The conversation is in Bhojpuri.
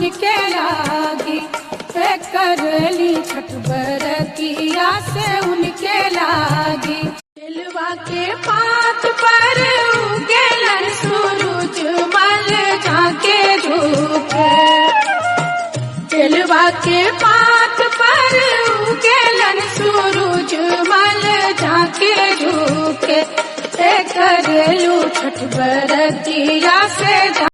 उनके लागी, करली छठ बरतिया से उनके लागी। दिलवा के पात पर उगेलन सूरज मल झाके झुके, दिलवा के पात पर उगेलन सूरज मल झाके झुके, करलू छठ बरतिया से।